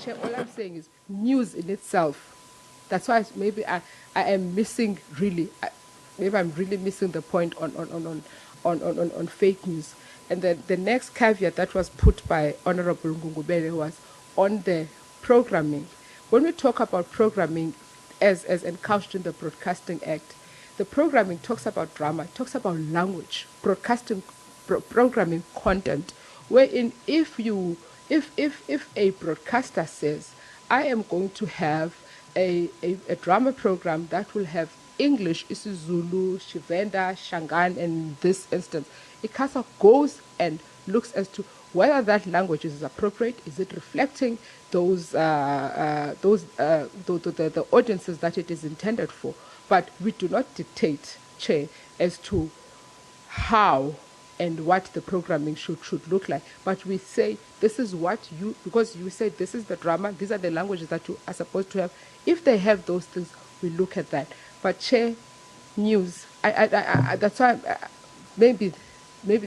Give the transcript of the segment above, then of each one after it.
Chair, all I'm saying is news in itself. That's why maybe I am missing really. Maybe I'm really missing the point on fake news. And then the next caveat that was put by Honorable Ngungubele was on the programming. When we talk about programming, as encouched in the Broadcasting Act, the programming talks about drama, it talks about language, broadcasting, programming content, wherein if a broadcaster says, I am going to have a drama program that will have English, isiZulu, Shivenda, Shangaan, and in this instance, Icasa goes and looks as to whether that language is appropriate. Is it reflecting the audiences that it is intended for? But we do not dictate, Chair, as to how and what the programming should look like. But we say this is what you, because you say this is the drama, these are the languages that you are supposed to have. If they have those things, we look at that. But Chair, news, that's why maybe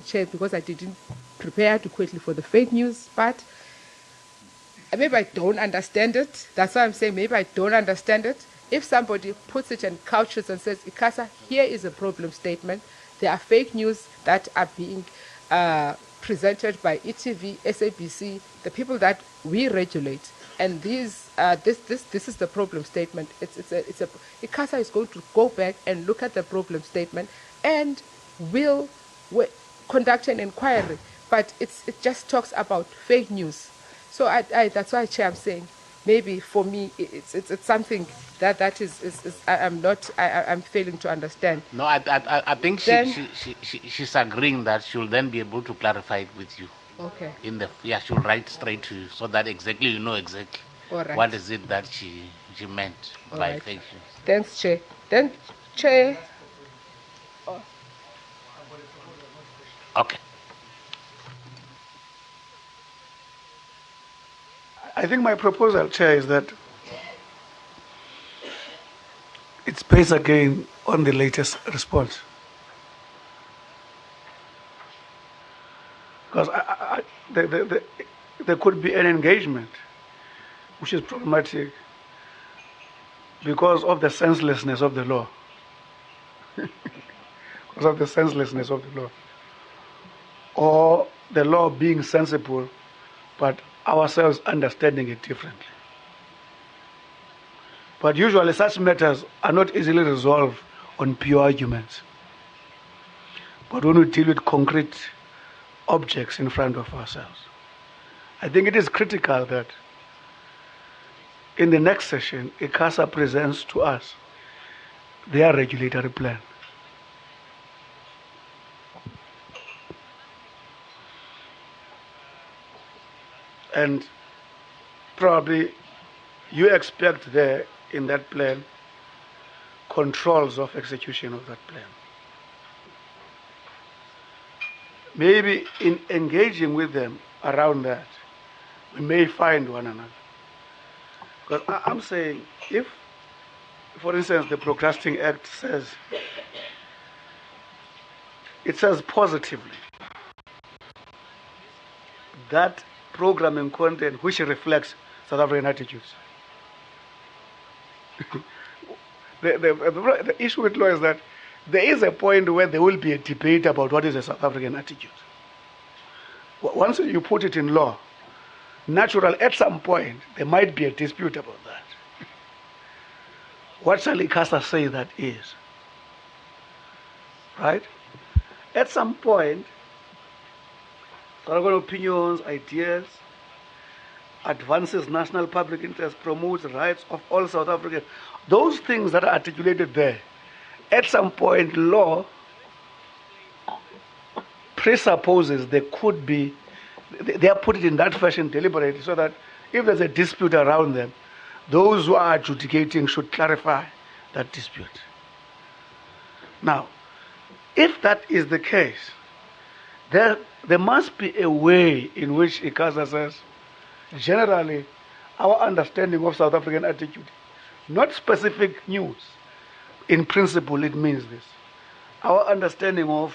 Chair, because I didn't prepare adequately for the fake news, but maybe I don't understand it. That's why I'm saying maybe I don't understand it. If somebody puts it and couches and says, Icasa, here is a problem statement. There are fake news that are being presented by ETV, SABC, the people that we regulate, and this is the problem statement. Icasa is going to go back and look at the problem statement and will conduct an inquiry. But it just talks about fake news. So that's why, Chair, I'm saying maybe for me it's something that is I'm failing to understand. No, I think she's agreeing that she'll then be able to clarify it with you. Okay. She'll write straight to you so that exactly you know exactly what is it that she meant by fake news. Thanks, Chair. Then, Chair. Okay. I think my proposal, Chair, is that it's based again on the latest response. Because there could be an engagement which is problematic because of the senselessness of the law. Because of the senselessness of the law. Or the law being sensible, but ourselves understanding it differently. But usually such matters are not easily resolved on pure arguments. But when we deal with concrete objects in front of ourselves, I think it is critical that in the next session, Icasa presents to us their regulatory plan. And probably you expect there in that plan controls of execution of that plan. Maybe in engaging with them around that, we may find one another. Because I'm saying, if, for instance, the Broadcasting Act says, it says positively that programming content which reflects South African attitudes. The issue with law is that there is a point where there will be a debate about what is a South African attitude. Once you put it in law, natural, at some point, there might be a dispute about that. What shall Icasa say that is? Right? At some point, South African opinions, ideas, advances national public interest, promotes rights of all South Africans. Those things that are articulated there, at some point, law presupposes there could be, they are put it in that fashion deliberately so that if there's a dispute around them, those who are adjudicating should clarify that dispute. Now, if that is the case, there must be a way in which Icasa says, generally, our understanding of South African attitude, not specific news, in principle it means this. Our understanding of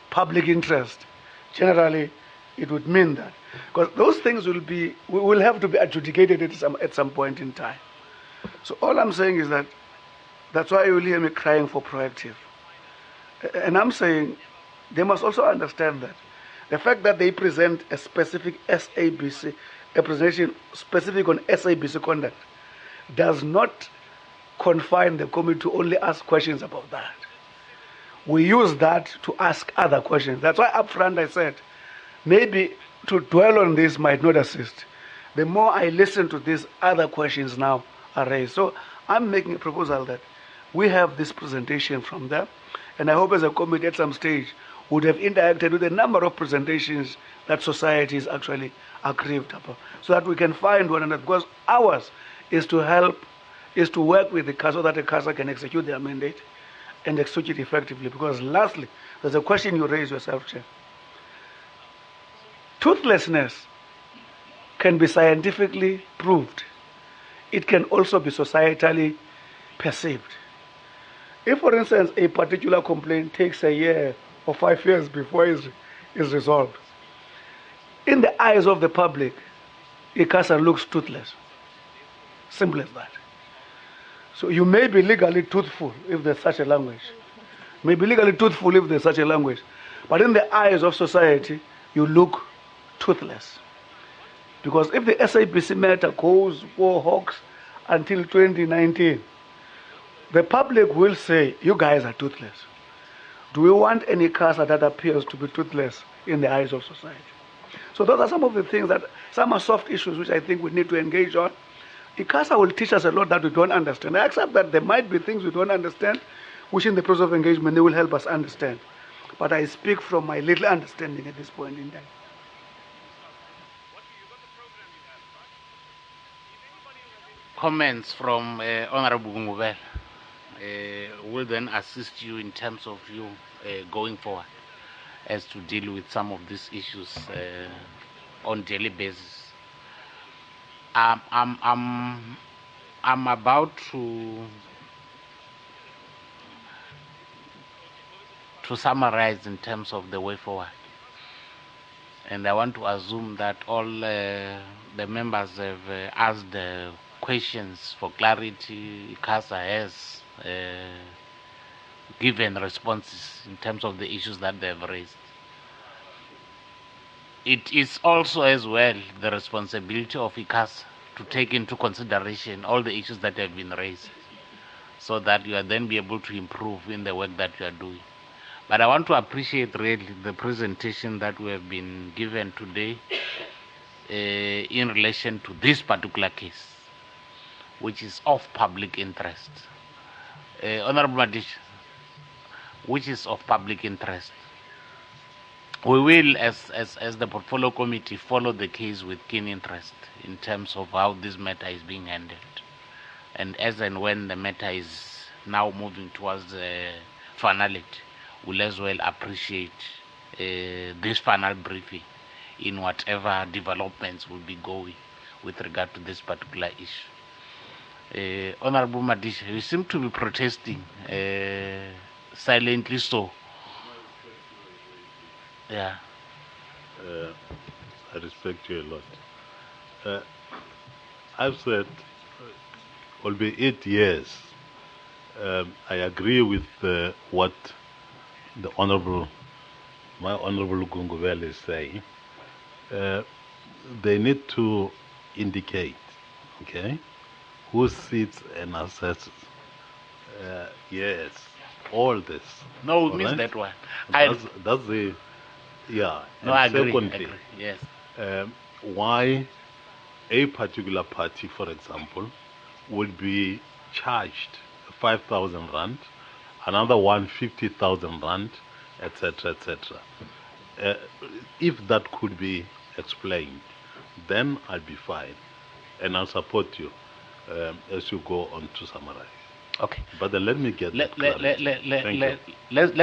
public interest, generally, it would mean that. Because those things will have to be adjudicated at some point in time. So all I'm saying is that's why you will hear me crying for proactive. And I'm saying they must also understand that the fact that they present a specific SABC, a presentation specific on SABC conduct, does not confine the committee to only ask questions about that. We use that to ask other questions. That's why up front I said, maybe to dwell on this might not assist. The more I listen to these other questions now are raised. So I'm making a proposal that we have this presentation from them, and I hope as a committee at some stage would have interacted with a number of presentations that society is actually aggrieved about, so that we can find one another, because ours is to work with the Icasa so that the Icasa can execute their mandate and execute it effectively. Because lastly, there's a question you raised yourself, Chair. Toothlessness can be scientifically proved. It can also be societally perceived. If, for instance, a particular complaint takes a year or 5 years before it is resolved, in the eyes of the public, Icasa looks toothless. Simple as that. So you may be legally truthful if there's such a language. May be legally truthful if there's such a language. But in the eyes of society, you look toothless. Because if the SABC matter goes for hawks until 2019, the public will say, you guys are toothless. Do we want any Icasa that appears to be toothless in the eyes of society? So those are some of the things some are soft issues which I think we need to engage on. Icasa will teach us a lot that we don't understand. I accept that there might be things we don't understand, which in the process of engagement, they will help us understand. But I speak from my little understanding at this point in time. Comments from Honorable Ngubel will then assist you in terms of you going forward as to deal with some of these issues on daily basis. I'm about to summarize in terms of the way forward, and I want to assume that all the members have asked questions for clarity. Icasa has given responses in terms of the issues that they have raised. It is also as well the responsibility of Icasa to take into consideration all the issues that have been raised, so that you are then be able to improve in the work that you are doing. But I want to appreciate really the presentation that we have been given today in relation to this particular case, which is of public interest. Honorable Madish, which is of public interest. We will, as the portfolio committee, follow the case with keen interest in terms of how this matter is being handled. And as and when the matter is now moving towards finality, we'll as well appreciate this final briefing in whatever developments will be going with regard to this particular issue. Honorable Madish, you seem to be protesting silently so. Yeah. I respect you a lot. I've said, will be 8 years. I agree with what my Honorable Gungubel is saying. They need to indicate, okay, who sits and assesses. Yes, all this. No, we missed that one. That's the, yeah. No, and I agree. secondly, Yes. why a particular party, for example, would be charged 5,000 rand, another one 50,000 rand, etc., etc. If that could be explained, then I'll be fine, and I'll support you as you go on to summarize. Okay. But then let me get that clarity. Thank you. Let's